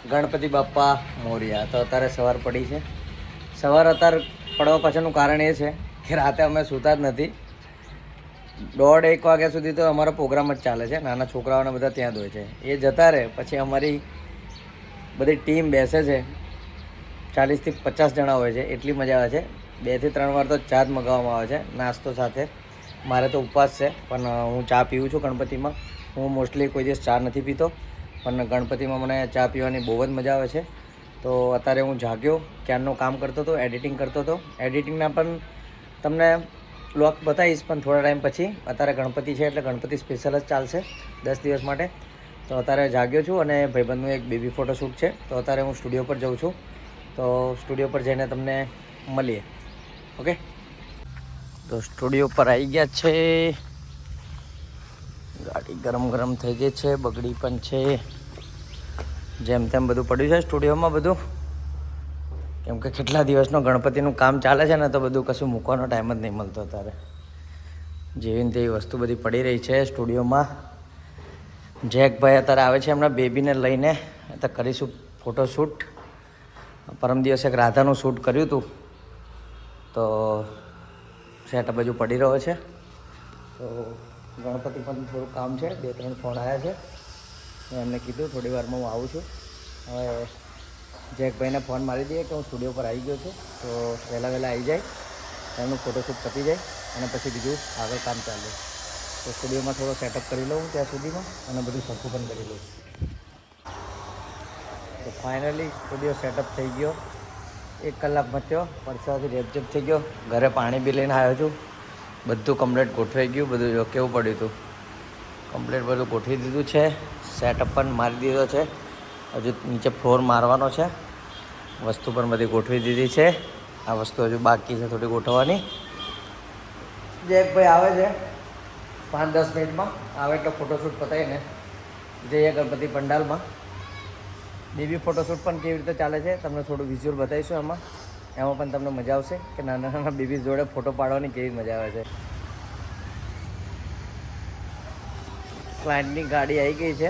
ગણપતિ બાપ્પા મોર્યા. તો અત્યારે સવાર પડી છે. સવાર અત્યારે પડવા પાછળનું કારણ એ છે કે રાતે અમે સૂતા જ નથી. 1:30 વાગ્યા સુધી તો અમારો પ્રોગ્રામ જ ચાલે છે. નાના છોકરાઓને બધા ત્યાં જ હોય છે. એ જતા રહે પછી અમારી બધી ટીમ બેસે છે. 40 થી 50 જણા હોય છે. એટલી મજા આવે છે. 2 થી 3 વાર તો ચા જ મગાવવામાં આવે છે નાસ્તો સાથે. મારે તો ઉપવાસ છે પણ હું ચા પીવું છું ગણપતિમાં. હું મોસ્ટલી કોઈ દિવસ ચા નથી પીતો પણ ગણપતિમાં મને ચા પીવાની બહુ જ મજા આવે છે. તો અત્યારે હું જાગ્યો, ક્યારનું કામ કરતો હતો, એડિટિંગ કરતો હતો. એડિટિંગના પણ તમને વ્લોગ બતાવીશ પણ થોડા ટાઈમ પછી. અત્યારે ગણપતિ છે એટલે ગણપતિ સ્પેશિયલ જ ચાલશે 10 દિવસ માટે. તો અત્યારે જાગ્યો છું અને ભાઈબંધનું એક બેબી ફોટોશૂટ છે. તો અત્યારે હું સ્ટુડિયો પર જાઉં છું. તો સ્ટુડિયો પર જઈને તમને મળીએ. ઓકે, તો સ્ટુડિયો પર આવી ગયા છે. ગાડી ગરમ ગરમ થઈ ગઈ છે, બગડી પણ છે. જેમ તેમ બધું પડ્યું છે સ્ટુડિયોમાં બધું, કેમ કે કેટલા દિવસનો ગણપતિનું કામ ચાલે છે ને તો બધું કશું મૂકવાનો ટાઈમ જ નહીં મળતો. અત્યારે જેવી તેવી વસ્તુ બધી પડી રહી છે સ્ટુડિયોમાં. જેકભાઈ અત્યારે આવે છે એમના બેબીને લઈને. અત્યારે કરીશું ફોટોશૂટ. પરમ દિવસે એક રાધાનું શૂટ કર્યું હતું તો સેટઅપ હજુ પડી રહ્યો છે. તો ગણપતિ પણ થોડું કામ છે. 2-3 ફોન આવ્યા છે. મેં એમને કીધું થોડી વારમાં હું આવું છું. હવે જેકભાઈને ફોન મારી દઈએ કે હું સ્ટુડિયો પર આવી ગયો છું તો વહેલા આવી જાય, એમનું ફોટોશૂટ પતી જાય અને પછી બીજું આગળ કામ ચાલે. તો સ્ટુડિયોમાં થોડો સેટઅપ કરી લઉં ત્યાં સુધીમાં અને બધું સરખું પણ કરી લઉં. તો ફાઇનલી સ્ટુડિયો સેટઅપ થઈ ગયો. 1 કલાકમાં થયો. પરસાથી રેપઝેપ થઈ ગયો. ઘરે પાણી બી લઈને આવ્યો છું. બધું કમ્પ્લીટ ગોઠવાઈ ગયું. બધું જો કેવું પડ્યું હતું. કમ્પ્લીટ બધું ગોઠવી દીધું છે. સેટઅપ પણ મારી દીધો છે. હજુ નીચે ફ્લોર મારવાનો છે. વસ્તુ પણ બધી ગોઠવી દીધી છે. આ વસ્તુ હજુ બાકી છે થોડી ગોઠવવાની. જેકભાઈ આવે છે 5-10 મિનિટમાં. આવે એટલે ફોટોશૂટ પતાવીને જઈએ ગણપતિ પંડાલમાં. બેબી ફોટોશૂટ પણ કેવી રીતે ચાલે છે તમને થોડું વિઝ્યુઅલ બતાવીશું. એમાં પણ તમને મજા આવશે કે નાના નાના બેબી જોડે ફોટો પાડવાની કેવી મજા આવે છે. ક્લાયન્ટની ગાડી આવી ગઈ છે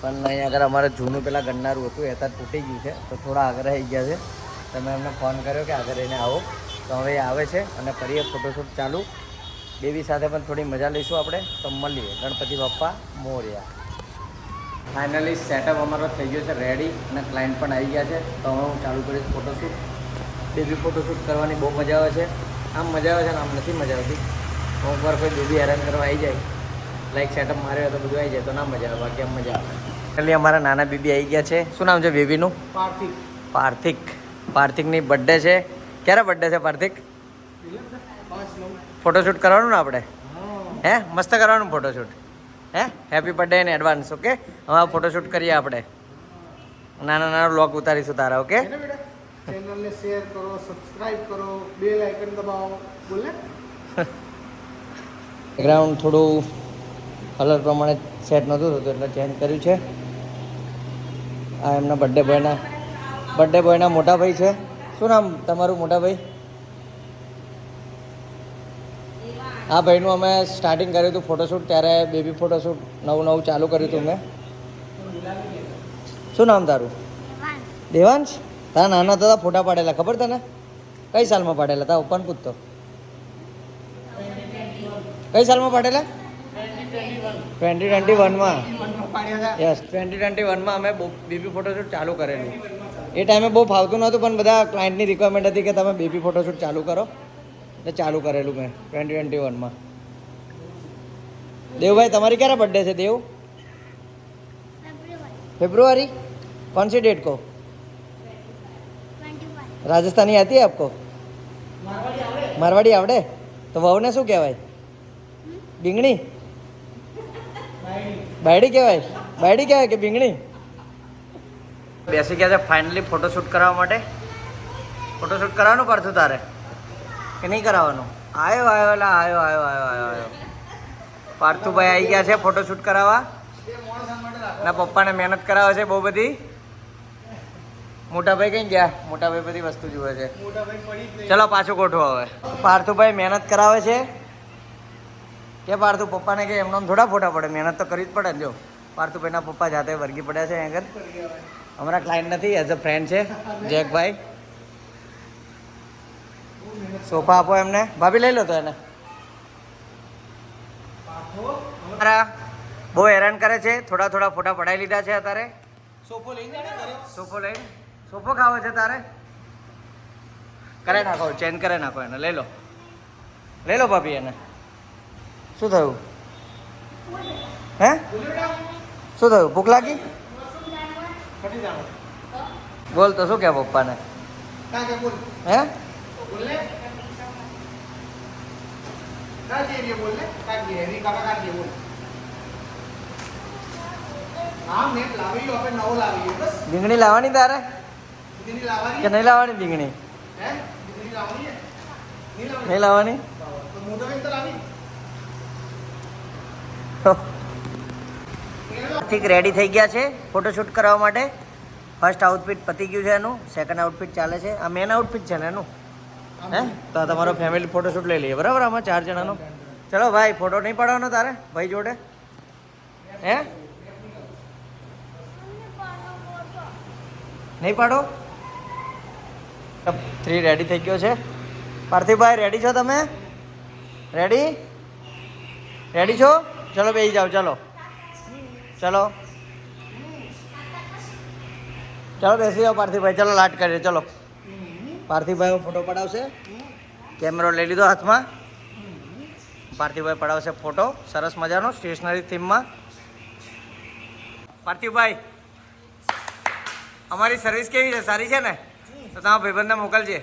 પણ અહીં આગળ અમારે જૂનું પેલા ગણનારું હતું એ તૂટી ગયું છે તો થોડા આગળ આવી ગયા છે. તમે એમને ફોન કર્યો કે આગળ એને આવો તો હવે એ આવે છે અને કરીએ ફોટોશૂટ ચાલુ. બેબી સાથે પણ થોડી મજા લઈશું આપણે. તો મળીએ. ગણપતિ બાપ્પા મોર્યા. ફાઇનલી સેટઅપ અમારો થઈ ગયો છે રેડી અને ક્લાયન્ટ પણ આવી ગયા છે. તો હવે હું ચાલુ કરીશ ફોટોશૂટ. બેબી ફોટોશૂટ કરવાની બહુ મજા આવે છે. આમ મજા આવે છે ને આમ નથી મજા આવતી. અમુક વાર કોઈ બેબી હેરાન કરવા આવી જાય, લાઈક સેટઅપ માર્યો તો બધું આવી જાય તો ના મજા આવે. બાકી આમ મજા આવે. એટલે અમારા નાના બેબી આવી ગયા છે. શું નામ છે બેબીનું? પાર્થિક. પાર્થિક. પાર્થિકની બર્થડે છે. ક્યારે બર્થડે છે પાર્થિક? ફોટોશૂટ કરવાનું ને આપણે? હે મસ્ત કરવાનું ફોટોશૂટ. હે happy birthday in advance. Okay, હવે ફોટોશૂટ કરીએ આપણે. નાના નાના વ્લોગ ઉતારીશું તારા. ઓકે, ચેનલને શેર કરો, સબસ્ક્રાઇબ કરો, બેલ આઇકન દબાવો. બોલે બેકગ્રાઉન્ડ થોડું કલર પ્રમાણે સેટ નહોતું થતું એટલે ચેન્જ કર્યું છે. આ એમના બર્થડે બોયના મોટા ભાઈ છે. શું નામ તમારું મોટા ભાઈ? આ ભાઈનું અમે સ્ટાર્ટિંગ કર્યું હતું ફોટોશૂટ ત્યારે બેબી ફોટોશૂટ નવું ચાલુ કર્યું હતું મેં. શું નામ તારું? દેવાંશ. તારા નાના હતા ફોટા પાડેલા ખબર તને? કઈ સાલમાં પાડેલા? તા પપ્પાને પૂછતો. કઈ સાલમાં પાડેલા? 2021માં. યસ, 2021માં અમે બેબી ફોટોશૂટ ચાલુ કરેલું. એ ટાઈમે બહુ ફાવતું નહોતું પણ બધા ક્લાયન્ટની રિક્વાયરમેન્ટ હતી કે તમે બેબી ફોટોશૂટ ચાલુ કરો એટલે ચાલુ કરેલું મેં 2021માં. દેવભાઈ તમારી ક્યારે બર્થડે છે દેવ? ફેબ્રુઆरी. कौन सी डेट को? राजस्थानी आती है आपको? मारवाड़ी आवड़े? तो वहुने શું કહેવાય? બીંગણી? બાયડી કહેવાય? બાયડી કહેવાય કે બીંગણી? બેસી ગયા છે ફાઇનલી ફોટોશૂટ કરાવવા માટે. ફોટોશૂટ કરાવવાનું પડતું તારે કે નહીં કરાવવાનું? આવ્યો. પાર્થુભાઈ આવી ગયા છે ફોટોશૂટ કરાવવા. ના પપ્પાને મહેનત કરાવે છે બહુ બધી. મોટા ભાઈ કઈ ગયા? મોટા ભાઈ બધી વસ્તુ જુએ છે. ચલો પાછું ગોઠવો હવે. પાર્થુભાઈ મહેનત કરાવે છે કે પાર્થુ પપ્પાને કે એમને થોડા ફોટા પડે, મહેનત તો કરવી જ પડે ને. જો પાર્થુભાઈના પપ્પા જાતે વર્ગી પડ્યા છે આગળ. અમારા ક્લાયન્ટ નથી, એઝ અ ફ્રેન્ડ છે જેકભાઈ. સોફા આપો એમને. ભાભી લઈ લો તો એને. બહુ હેરાન કરે છે. થોડા ફોટા પડાવી લીધા છે અત્યારે. સોફો લઈને સોફો ખાવો છે તારે? કરે નાખો, ચેન્જ કરે નાખો એને. લઈ લો ભાભી એને. શું થયું? હે શું થયું? ભૂખ લાગી? બોલ તો શું કે પપ્પાને? હે રીંગણી લાવવાની તારે કે નહીં લાવવાની? રીંગણી નહીં લાવવાની? ઠીક, રેડી થઈ ગયા છે ફોટોશૂટ કરવા માટે. ફર્સ્ટ આઉટફિટ પતી ગયું છે એનું. સેકન્ડ આઉટફિટ ચાલે છે. આ મેન આઉટફિટ છે ને એનું? હે તો તમારો ફેમિલી ફોટોશૂટ લઈ લઈએ, બરાબર? આમાં 4 જણાનો. ચલો ભાઈ, ફોટો નહીં પાડવાનો તારે ભાઈ જોડે? હે નહીં પાડો? 3 રેડી થઈ ગયો છે. પાર્થિવભાઈ રેડી છો તમે? રેડી છો? ચલો બેસી જાઓ. ચલો બેસી જાઓ પાર્થિવભાઈ. ચલો લાટ કરીએ. ચલો પાર્થિવભાઈ ફોટો પડાવશે. કેમેરો લઈ લીધો હાથમાં. પાર્થિવભાઈ પડાવશે ફોટો સરસ મજાનો સ્ટેશનરી થીમમાં. પાર્થિવભાઈ, અમારી સર્વિસ કેવી છે? સારી છે ને? તો તમારા ભાઈબંધને મોકલજે.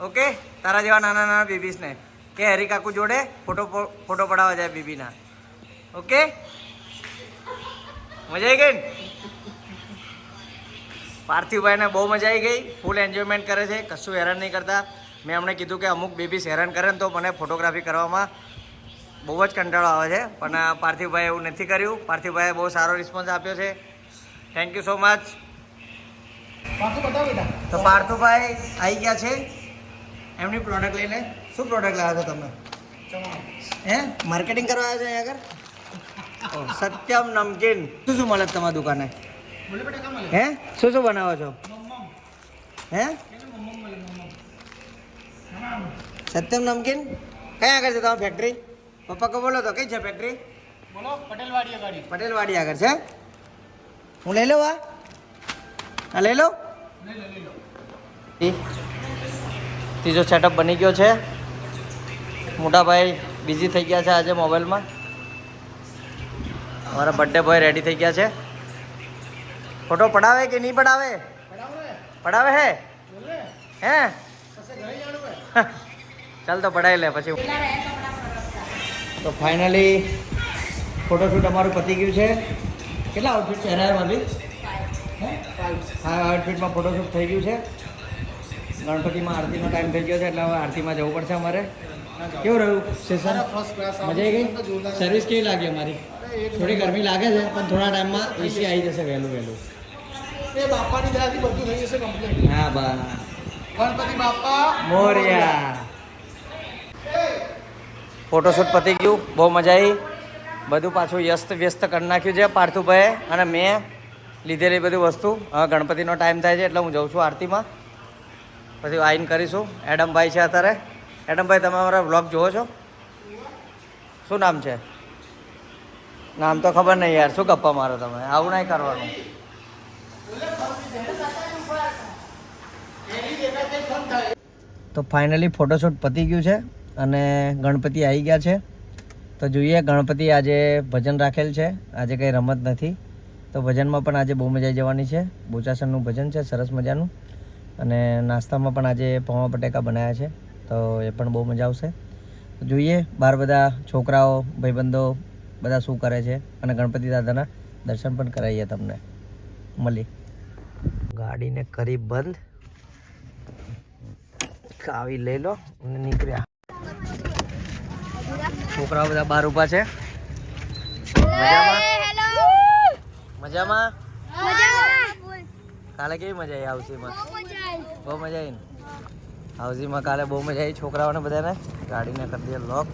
ઓકે, તારા જેવા નાના બેબીસને કે હરી કાકુ જોડે ફોટો પડાવવા જાય બેબીના. ઓકે, મજા આવી ગઈ ને? પાર્થિવભાઈને બહુ મજા આવી ગઈ. ફૂલ એન્જોયમેન્ટ કરે છે, કશું હેરાન નહીં કરતા. મેં અમને કીધું કે અમુક બેબીસ હેરાન કરે ને તો મને ફોટોગ્રાફી કરવામાં બહુ જ કંટાળો આવે છે, પણ પાર્થિવભાઈ એવું નથી કર્યું. પાર્થિવભાઈએ બહુ સારો રિસ્પોન્સ આપ્યો છે. Thank you so much. તો પાર્થિવભાઈ આવી ગયા છે એમની પ્રોડક્ટ લઈને. શું પ્રોડક્ટ લાવ્યા છો તમે? હે માર્કેટિંગ કરવા આવ્યા છો અહીંયા આગળ? સત્યમ નમકીન. શું મળે તમારી દુકાને? હે શું બનાવો છો? હે સત્યમ નમકીન કયા આગળ છે તમારી ફેક્ટરી? પપ્પા કો બોલો તો કઈ છે ફેક્ટરી? બોલો. પટેલવાડી આગળ છે. હું લઈ લઉં? આ લઈ લો. ત્રીજો સેટઅપ બની ગયો છે. મોટાભાઈ બિઝી થઈ ગયા છે આજે મોબાઈલમાં. અમારા બર્થડે બોય રેડી થઈ ગયા છે. ફોટો પડાવે કે નહીં પડાવે? પડાવે હે? ચાલ તો પડાવી લે પછી. તો ફાઇનલી ફોટોશૂટ અમારું પતી ગયું છે. કેટલા આઉટફિટ છે ભાભી? 5 આઉટફિટમાં ફોટોશૂટ થઈ ગયું છે. ગણપતિમાં આરતીનો ટાઈમ થઈ ગયો છે એટલે હવે આરતીમાં જવું પડશે અમારે. કેવું રહ્યું સેશન? મજા આવી ગઈ? સર્વિસ કેવી લાગી અમારી? થોડી ગરમી લાગે છે પણ થોડા ટાઈમમાં એસી આવી જશે વહેલું. બાપાની દયાથી બધું થઈ જશે કમ્પ્લીટ. હા બા, ગણપતિ બાપા મોરયા. ફોટોશૂટ પતી ગયું, બહુ મજા આવી. બધું પાછું વ્યસ્ત કરી નાખ્યું છે પાર્થુભાઈએ અને મેં લીધેલી બધી વસ્તુ. હવે ગણપતિનો ટાઈમ થાય છે એટલે હું જઉં છું આરતીમાં. પછી આવીને કરીશું. એડમભાઈ છે અત્યારે. એડમભાઈ, તમે અમારા વ્લોગ જુઓ છો? શું નામ છે? નામ તો ખબર નહીં યાર. શું ગપ્પા મારો તમે? આવું નહીં કરવાનું. તો ફાઇનલી ફોટોશૂટ પતી ગયું છે અને ગણપતિ આવી ગયા છે. તો જોઈએ, ગણપતિ આજે ભજન રાખેલ છે. આજે કંઈ રમત નથી. તો ભજનમાં પણ આજે બહુ મજા આવી જવાની છે. બોચાસણનું ભજન છે સરસ મજાનું. અને નાસ્તામાં પણ આજે પૌવા બટેકા બનાવ્યા છે. તો એ પણ બહુ મજા આવશે. જોઈએ બહાર બધા છોકરાઓ ભાઈબંધો બધા શું કરે છે. અને ગણપતિ દાદાના દર્શન પણ કરાવીએ તમને. મળી ગાડીને કરી બંધ. કાવી લઈ લો અને નીકળ્યા. છોકરાઓ બધા બહાર ઊભા છે. મજામાં? કાલે કેવી મજા આવી હાઉસીમાં? બહુ મજા આવી ને? હાઉસીમાં કાલે બહુ મજા આવી છોકરાઓને બધાને. ગાડીને કરી દઈએ લોક.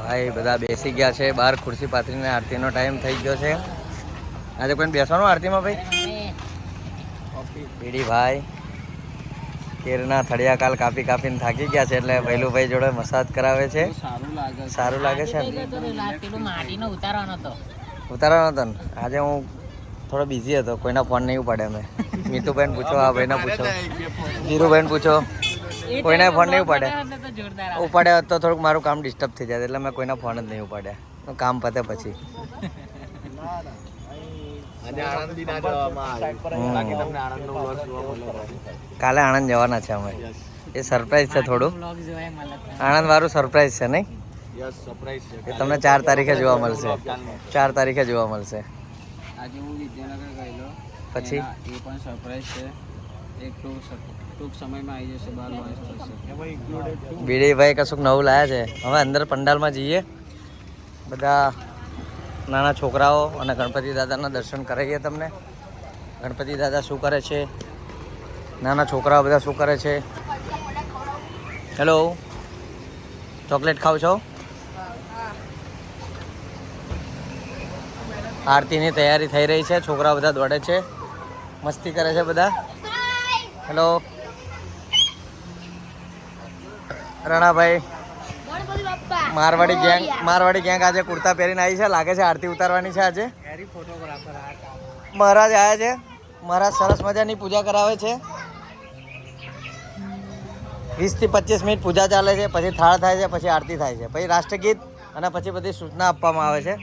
ભાઈ બધા બેસી ગયા છે બહાર ખુરશી પાથરીને. આરતીનો ટાઈમ થઈ ગયો છે. આજે કોઈને બેસવાનું આરતીમાં ભાઈ? પીડી ભાઈ કેરના થળિયા કાલ કાપીને થાકી ગયા છે એટલે ભૈલુભાઈ જોડે મસાજ કરાવે છે. સારું લાગે છે. ઉતારવાનો હતો ને? આજે હું થોડો બિઝી હતો, કોઈના ફોન નહીં ઉપાડે અમે. મીતુભાઈને પૂછો, આ ભાઈને પૂછો, ધીરુભાઈને પૂછો, કોઈના ફોન નહીં ઉપાડ્યા તો થોડુંક મારું કામ ડિસ્ટર્બ થઈ જાય એટલે મેં કોઈના ફોન જ નહીં ઉપાડ્યા. કામ પતે પછી. કાલે આણંદ જવાના છે અમે. એ સરપ્રાઈઝ છે થોડું. આણંદ વાળું સરપ્રાઈઝ છે નહીં? એ તમને 4 તારીખે જોવા મળશે. 4 તારીખે જોવા મળશે. આજે હું વિદ્યાનગર ગયેલો પછી એ પણ સરપ્રાઈઝ છે. એક ટૂંક સમયમાં આવી જશે, 12 વર્ષ થશે. બીડીભાઈ કશુંક નવું લાયા છે. હવે અંદર પંડાલમાં જઈએ, બધા નાના છોકરાઓ અને ગણપતિ દાદાના દર્શન કરાવીએ તમને. ગણપતિ દાદા શું કરે છે, નાના છોકરાઓ બધા શું કરે છે. હેલો, ચોકલેટ ખાવ છો? આરતીની તૈયારી થઈ રહી છે. છોકરાઓ બધા દોડે છે, મસ્તી કરે છે બધા. હેલો રણાભાઈ, મારવાડી ગેંગ આજે કુર્તા પહેરીને આવી છે. લાગે છે આરતી ઉતારવાની છે આજે. મહારાજ આવ્યા છે. મહારાજ સરસ મજાની પૂજા કરાવે છે. 20 થી 25 મિનિટ પૂજા ચાલે છે, પછી થાળ થાય છે, પછી આરતી થાય છે, પછી રાષ્ટ્રગીત અને પછી બધી સૂચના આપવામાં આવે છે.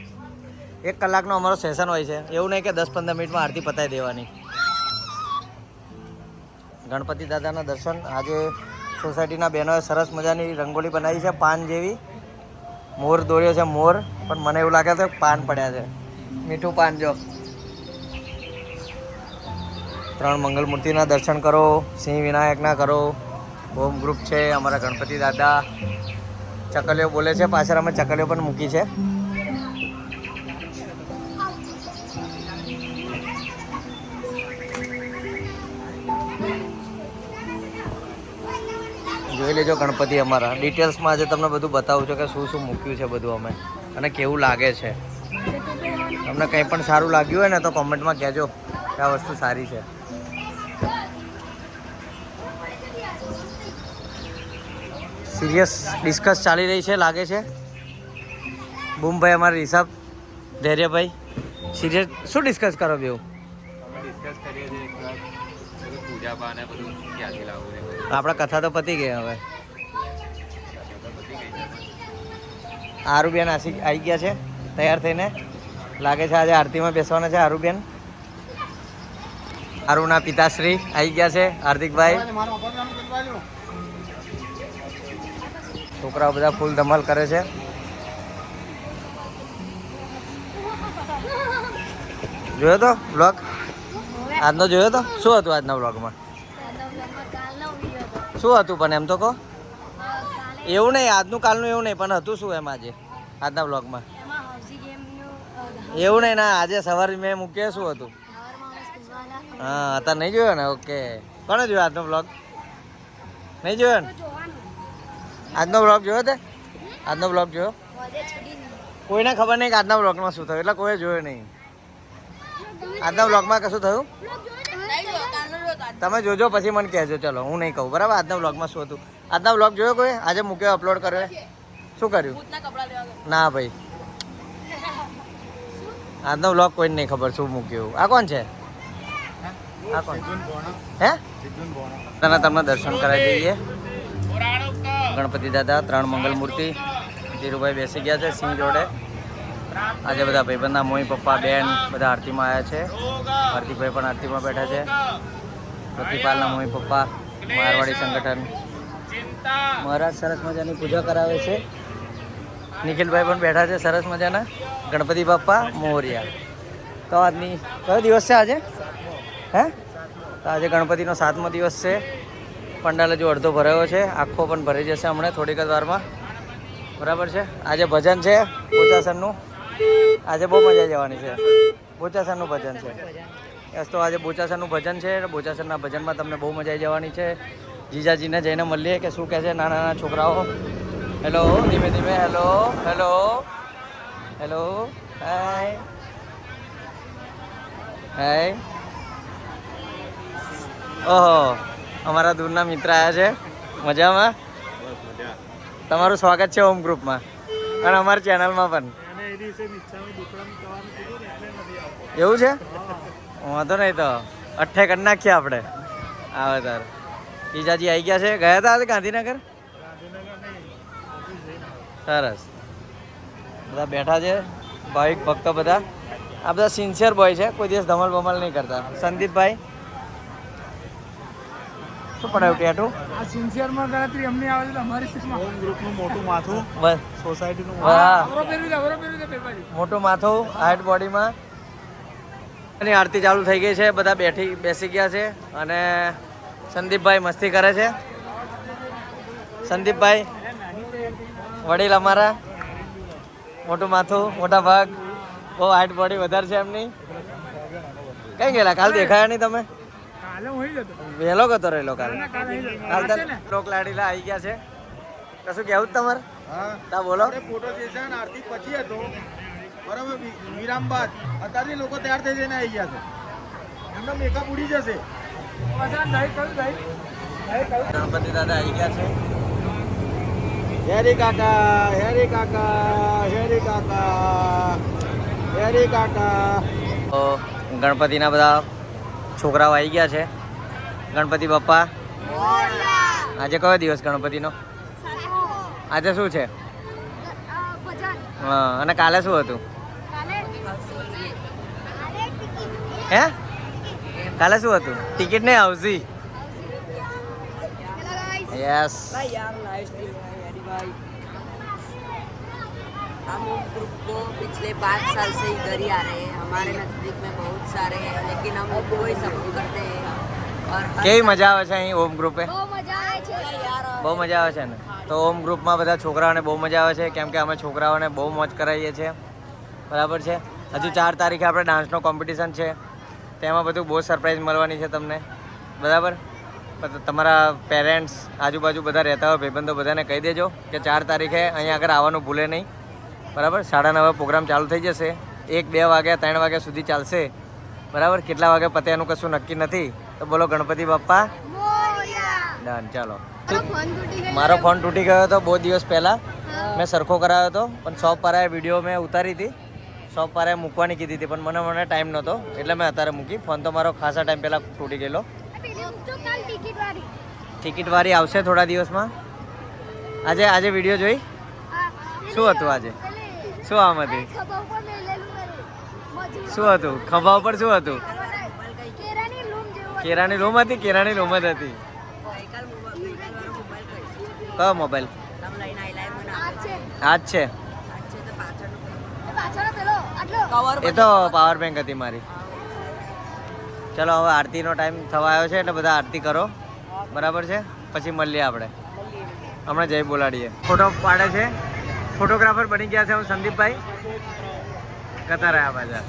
1 કલાકનો અમારો સેશન હોય છે. એવું નહીં કે 10-15 મિનિટમાં આરતી પતાવી દેવાની. ગણપતિ દાદાના દર્શન. આજે સોસાયટીના બહેનોએ સરસ મજાની રંગોળી બનાવી છે, પાન જેવી. મોર દોર્યો છે, મોર. પણ મને એવું લાગે છે પાન પડ્યા છે, મીઠું પાન. જો 3 મંગલમૂર્તિના દર્શન કરો, સિંહ વિનાયકના કરો. હોમ ગ્રુપ છે અમારા ગણપતિ દાદા. ચકલીઓ બોલે છે, પાછળ અમે ચકલીઓ પણ મૂકી છે. જોઈ લેજો ગણપતિ અમારા. ડિટેલ્સમાં આજે તમને બધું બતાવું છું કે શું શું મૂક્યું છે બધું અમે, અને કેવું લાગે છે. તમને કંઈ પણ સારું લાગ્યું હોય ને તો કોમેન્ટમાં કહેજો કે આ વસ્તુ સારી છે. સિરિયસ ડિસ્કસ ચાલી રહી છે લાગે છે. બૂમભાઈ અમારા હિસાબ, ધૈર્યભાઈ સિરિયસ શું ડિસ્કસ કરો બેવું? આપણા કથા તો પતી ગઈ હવે. આરુબેન આવી ગયા છે તૈયાર થઈને. લાગે છે આજે આરતીમાં બેસવાના છે આરુબેન. આરુના પિતાશ્રી આવી ગયા છે, હાર્દિકભાઈ. છોકરાઓ બધા ફૂલ ધમાલ કરે છે. જોયો તો બ્લોગ આજનો? જોયો તો? શું હતું આજના બ્લોગમાં? શું હતું પણ એમ તો કહો. એવું નહીં, આજનું કાલનું એવું નહીં, પણ હતું શું એમ આજે આજના બ્લોગમાં? એવું નહીં ના, આજે સવારે મેં મૂક્યો. શું હતું? હા, અત્યારે નહીં જોયો ને? ઓકે. કોણે જોયો આજનો બ્લોગ? નહીં જોયો ને? આજનો બ્લોગ જોયો તે? આજનો બ્લોગ જોયો? કોઈને ખબર નહીં કે આજના બ્લોગમાં શું થયું, એટલે કોઈ જોયો નહીં. આજના બ્લોગમાં કશું થયું? તમે જોજો પછી મને કહેજો. ચલો, હું નહીં કહું, બરાબર? આજના બ્લોગમાં શું હતું? આજના બ્લોગ જોયો કોઈ? આજે મૂક્યો, અપલોડ કર્યો? શું કર્યું? ના ભાઈ, આજનો બ્લોગ કોઈને નહીં ખબર શું મૂક્યું. આ કોણ છે? આ કોણ? હે? તમને દર્શન કરાવી દઈએ. ગણપતિ દાદા, 3 મંગલમૂર્તિ. ધીરુભાઈ બેસી ગયા છે સિંહ જોડે. આજે બધા ભાઈબંધના મમ્મી પપ્પા બેન બધા આરતીમાં આવ્યા છે. હાર્દિકભાઈ પણ આરતીમાં બેઠા છે. પ્રતિપાલના મમ્મી પપ્પા, મારવાડી સંગઠન. મહારાજ સરસ મજાની પૂજા કરાવે છે. નિખિલભાઈ પણ બેઠા છે સરસ મજાના. ગણપતિ બાપ્પા મોરિયા. તો આજની કયો દિવસ છે આજે? હે? તો આજે ગણપતિનો 7મો દિવસ છે. પંડાલ હજુ અડધો ભરાયો છે, આખો પણ ભરાઈ જશે હમણાં થોડીક જ વારમાં. બરાબર છે. આજે ભજન છે બોચાસનનું. આજે બહુ મજા જવાની છે. બોચાસનનું ભજન છે. યસ, તો આજે બોચાસનનું ભજન છે. બોચાસનના ભજનમાં તમને બહુ મજા આવી જવાની છે. જીજાજીને જઈને મળીએ કે શું કહે છે નાના નાના છોકરાઓ. હેલો ધીમે ધીમે હેલો હેલો હેલો હાય હાય ઓહો અમારા દૂરના મિત્ર આવ્યા છે મજામાં તમારું સ્વાગત છે હોમ ગ્રુપમાં અને અમારી ચેનલમાં પણ એવું છે વાંધો નહીં તો અઠ્ઠે કરી નાખીએ આપણે આવે તાર જીજાજી આવી ગયા છે ગયા હતા આજે ગાંધીનગર સરસ બધા બેઠા છે ભાવિક ભક્તો બધા આ બધા સિન્સિયર બોય છે કોઈ દિવસ ધમલ બમલ નહીં કરતા સંદીપભાઈ શું પડાયું ટેટું આ સિન્સિયરમાં ગણતરી અમને આવે છે અમારી સ્થિતિમાં હોમ ગ્રુપનું મોટું માથું બસ સોસાયટીનું હા આવરો પેપર મોટું માથું હાઈટ બોડીમાં અને આરતી ચાલુ થઈ ગઈ છે બધા બેસી ગયા છે અને સંદીપભાઈ મસ્તી કરે છે સંદીપભાઈ વડીલ અમારા મોટું માથું મોટા ભાગ બહુ હાઈટ બોડી વધારે છે એમની કઈ ગયેલા કાલ દેખાયા નહીં તમે કાલે હું જતો વહેલો ગતો રહેલો કાલે કાલ કાલે લોક લાડીલા આવી ગયા છે કશું કેવું જ તમારે તા બોલો ફોટો સેશન આરતી પછી હતો બરાબર વિરામ બાદ અત્યારે લોકો તૈયાર થઈ જઈને આવી ગયા છે એમનો મેકઅપ ઉડી જશે ગણપતિ દાદા આવી ગયા છે હેરી કાકા હેરી કાકા હેરી કાકા હેરી કાકા તો ગણપતિના બધા છોકરાઓ આવી ગયા છે ગણપતિ બાપ્પા આજે કયો દિવસ ગણપતિનો આજે શું છે હા અને કાલે શું હતું હે કાલે શું હતું ટિકિટ નહીં આવતી यस हम उस ग्रुप को पिछले 5 साल से इधर ही आ रहे हैं हमारे नज़दीक में बहुत सारे हैं लेकिन हम उनको ही सपोर्ट करते हैं और કેવી મજા આવે છે અહીં ઓમ ગ્રુપે बहू मजा आए બહુ મજા આવે છે ને તો ઓમ ગ્રુપમાં બધા છોકરાઓને બહુ મજા આવે છે કેમ કે અમે છોકરાઓને બહુ મોજ કરાવીએ છીએ બરાબર છે હજુ 4 તારીખે આપણે ડાન્સનો કોમ્પિટિશન છે તેમાં બધું બહુ સરપ્રાઈઝ મળવાની છે તમને બરાબર તમારા પેરેન્ટ્સ આજુબાજુ બધા રહેતા હોય ભાઈબંધો બધાને કહી દેજો કે 4 તારીખે અહીંયા આગળ આવવાનું ભૂલે નહીં બરાબર 9:30 પ્રોગ્રામ ચાલુ થઈ જશે 1-2 વાગ્યા 3 વાગ્યા સુધી ચાલશે બરાબર કેટલા વાગે પતે એનું કશું નક્કી નથી તો બોલો ગણપતિ બાપ્પા ડન ચાલો મારો ફોન તૂટી ગયો હતો બહુ દિવસ પહેલાં મેં સરખો કરાવ્યો હતો પણ શોપ પર વિડીયો મેં ઉતારી હતી શોપ પર મૂકવાની કીધી હતી પણ મને ટાઈમ નહોતો એટલે મેં અત્યારે મૂકી ફોન તો મારો ખાસા ટાઈમ પહેલાં તૂટી ગયેલો ટિકિટ વાળી આવશે થોડા દિવસમાં આજે વિડીયો જોઈ શું હતું આજે શું આમ હતી શું હતું ખભા ઉપર શું હતું કેરાની લૂમ હતી કેરાની લૂમ જ હતી કયો મોબાઈલ આ જ છે એ તો પાવર બેંક હતી મારી ચલો હવે આરતીનો ટાઈમ થવા આવ્યો છે એટલે બધા આરતી કરો બરાબર છે પછી મળીએ આપણે હમણાં જય બોલાડીએ ફોટો પાડે છે ફોટોગ્રાફર બની ગયા છે હું સંદીપભાઈ કતા રહ્યા પાછા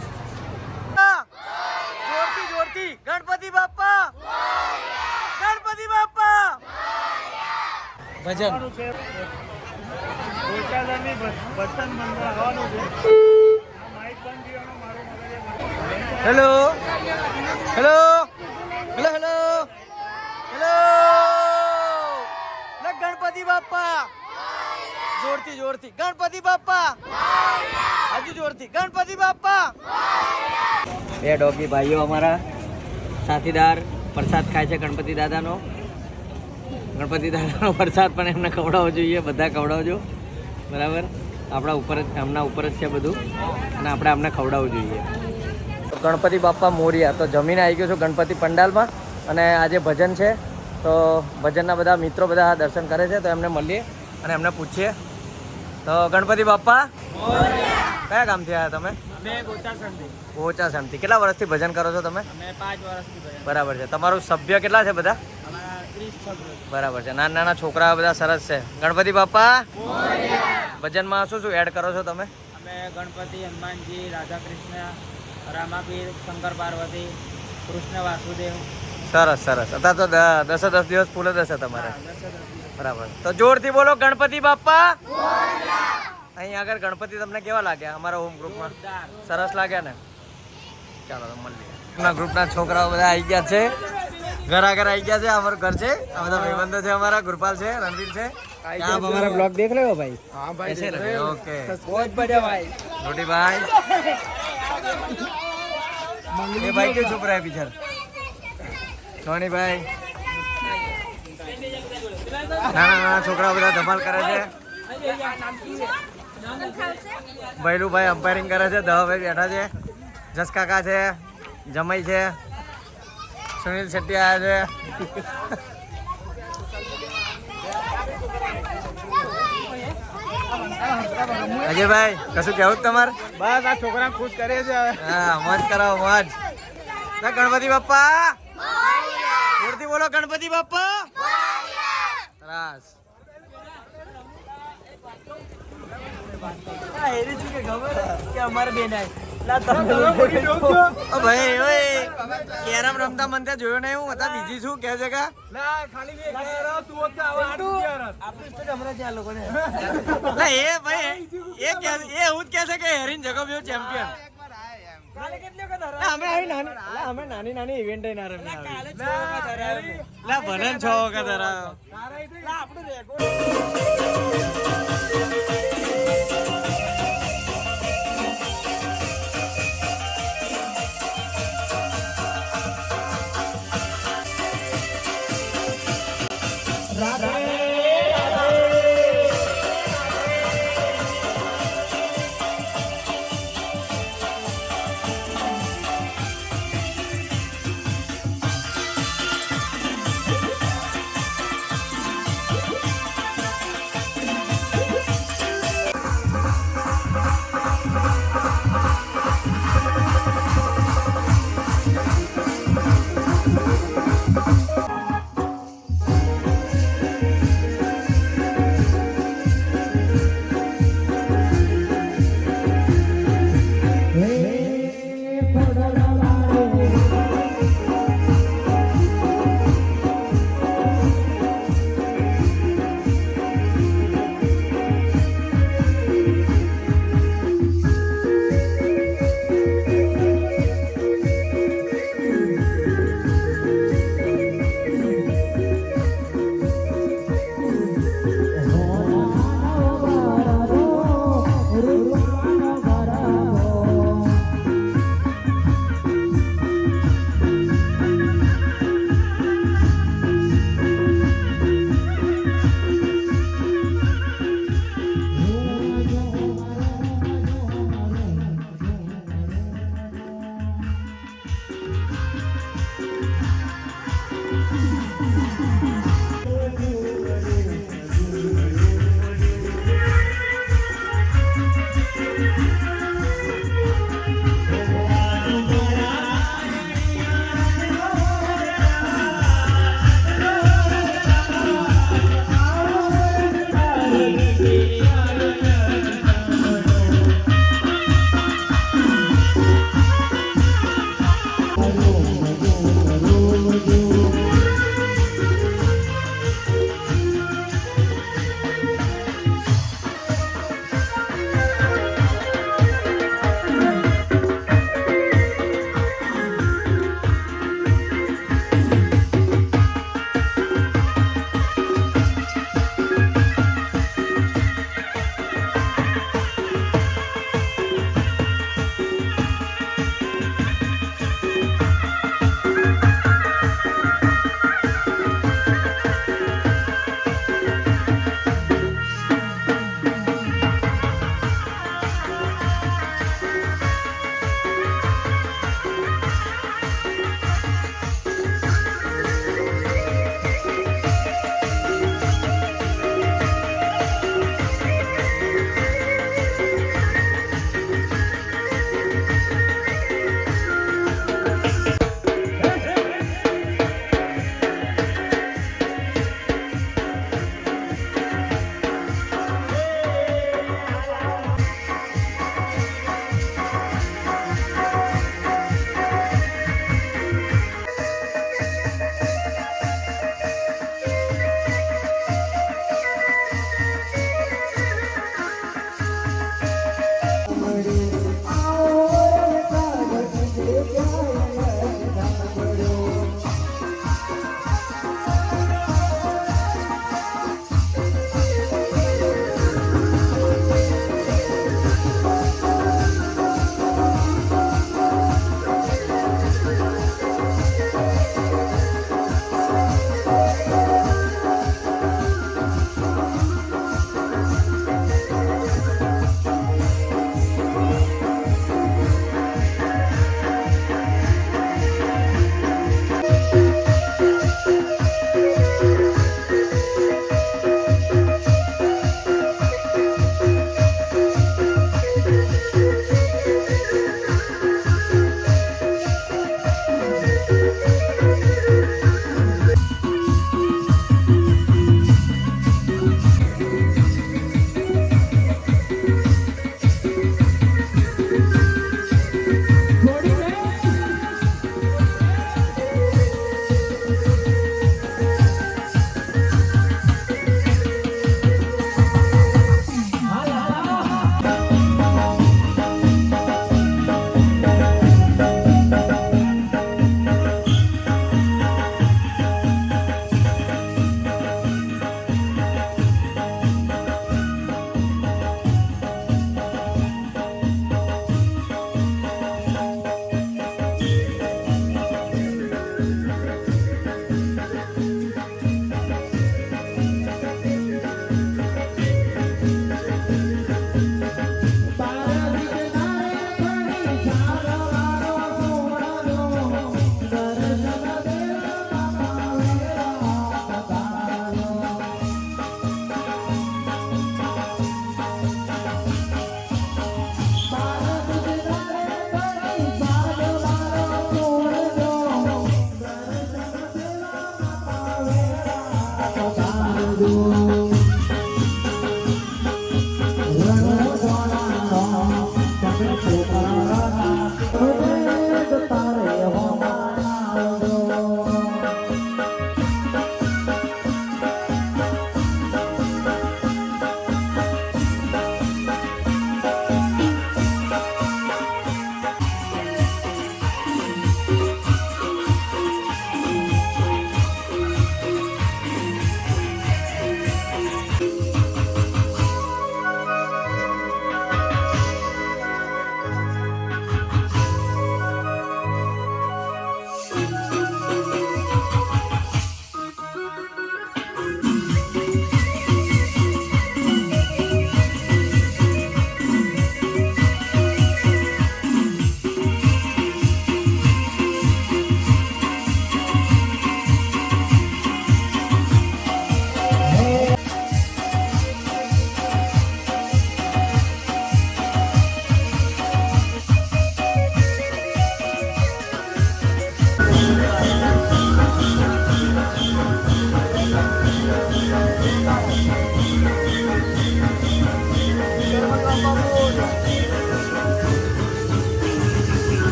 જોરથી જોરથી ગણપતિ બાપ્પા ગણપતિ બાપ્પા ભજન hello hello hello hello hello Ganpati Bappa જોરથી જોરથી ગણપતિ બાપ્પા હજુ જોરથી ગણપતિ બાપ્પા બે ડોગી ભાઈઓ અમારા સાથીદાર પ્રસાદ ખાય છે ગણપતિ દાદાનો પ્રસાદ પણ એમને ખવડાવવો જોઈએ બધા ખવડાવજો બરાબર એમના ઉપર જ છે બધું અને આપણે અમને ખવડાવવું જોઈએ ગણપતિ બાપ્પા મોરિયા તો જમીને આવી ગયો છું ગણપતિ પંડાલમાં અને આજે ભજન છે તો ભજનના બધા મિત્રો બધા દર્શન કરે છે તો એમને મળીએ અને એમને પૂછીએ તો ગણપતિ બાપ્પા કયા ગામથી આવ્યા તમે ગોચાસણથી કેટલા વર્ષથી ભજન કરો છો તમે 5 વર્ષથી બરાબર છે તમારું સભ્ય કેટલા છે બધા બરાબર છે નાના છોકરા બધા સરસ છે ગણપતિ બાપ્પા ભજનમાં શું શું એડ કરો છો તમે અમે ગણપતિ હનુમાનજી રાધા કૃષ્ણ રામાપીર શંકર પાર્વતી કૃષ્ણ વાસુદેવ સરસ સરસ. અત્યારે તો 10 દિવસ ફૂલ જ હશે તમારે. બરાબર. તો જોરથી બોલો ગણપતિ બાપ્પા. અહીં આગળ ગણપતિ તમને કેવા લાગ્યા અમારા હોમ ગ્રુપમાં? સરસ લાગ્યા ને? ચાલો મળીએ. ગ્રુપના છોકરાઓ બધા આવી ગયા છે, ઘર આગળ આવી ગયા છે. અમારું ઘર છે, આ બધા ભાઈબંધો છે અમારા, ગુરપાલ છે, રણવીર છે. आप हमारा ब्लॉग देख रहे हो भाई? हाँ भाई देख रहे हो. ओके बहुत बढ़िया भाई. रोटी भाई ये भाई क्यों चुप रहा है पीछे? सोनी भाई ના છોકરાઓ બધા ધમાલ કરે છે. ભૈલું ભાઈ અમ્પાયરિંગ કરે છે, દવાભાઈ બેઠા છે, જસ કાકા છે, જમાઈ છે, સુનિલ શેટ્ટી આવ્યા છે. અજયભાઈ કશું કેવું તમારે? બસ આ છોકરા ખુશ કરે છે. હા મોજ કરાવો મોજ. ગણપતિ બાપ્પા જોરથી બોલો ગણપતિ બાપ્પા. સરસ. ભાઈ ઓય કેરમ રમતા મને ત્યાં જોયો નહીં, હું હતા બીજી છું કે છે કા એ ભાઈ એ એવું જ કે છે કે હેરીન જગમ્યો ચેમ્પિયન. અમે નાની નાની ઇવેન્ટ ના રમી ભલે 6 વખત હરાયો.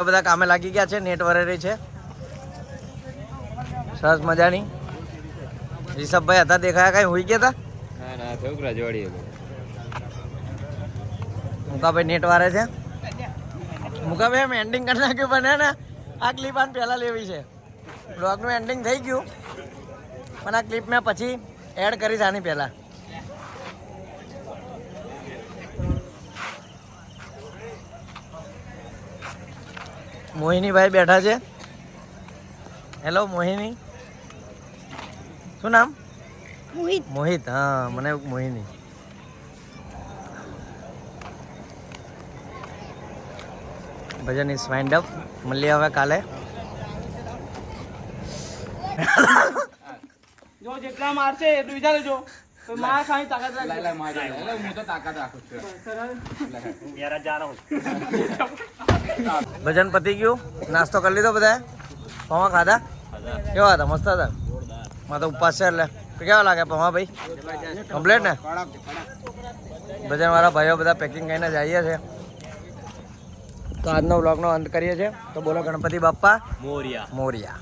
બધા કામે લાગી ગયા છે, નેટ વરેરી છે સરસ મજાની. રિષભભાઈ હતા દેખાયા, કઈ હોઈ ગયા હતા? ના છોકરા જોડી મુકાભાઈ નેટ વારે છે. મુકાભાઈ એમ એન્ડિંગ કરી નાખ્યું પણ હે ને આ ક્લિપ આને પહેલાં લેવી છે. બ્લોગનું એન્ડિંગ થઈ ગયું પણ આ ક્લિપ મેં પછી એડ કરીશ આની પહેલાં. મોહિનીભાઈ બેઠા છે. હેલો મોહિની, શું નામ? મોહિત. મોહિત, હા મને મોહિની. ભજન ઇઝ વાઇન્ડ અપ. મળીએ હવે કાલે. જો જેટલા મારશે એટલું વિચાર લેજો. તો માર ખાની તાકાત રાખ. લે માર લે હું તો તાકાત રાખું છું. મેરા જા રહા હું. ભજન પતી ગયું, નાસ્તો કરી લીધો બધાએ? પૌવા ખાધા? કેવા હતા? મસ્ત હતા. માં તો ઉપવાસ છે એટલે કેવા લાગે પૌવા ભાઈ? કમ્પ્લેટ ને? ભજન વાળા ભાઈઓ બધા પેકિંગ કરીને જઈએ છે. તો આજનો વ્લોગનો અંત કરીએ છીએ. તો બોલો ગણપતિ બાપ્પા મોરિયા. મોરિયા.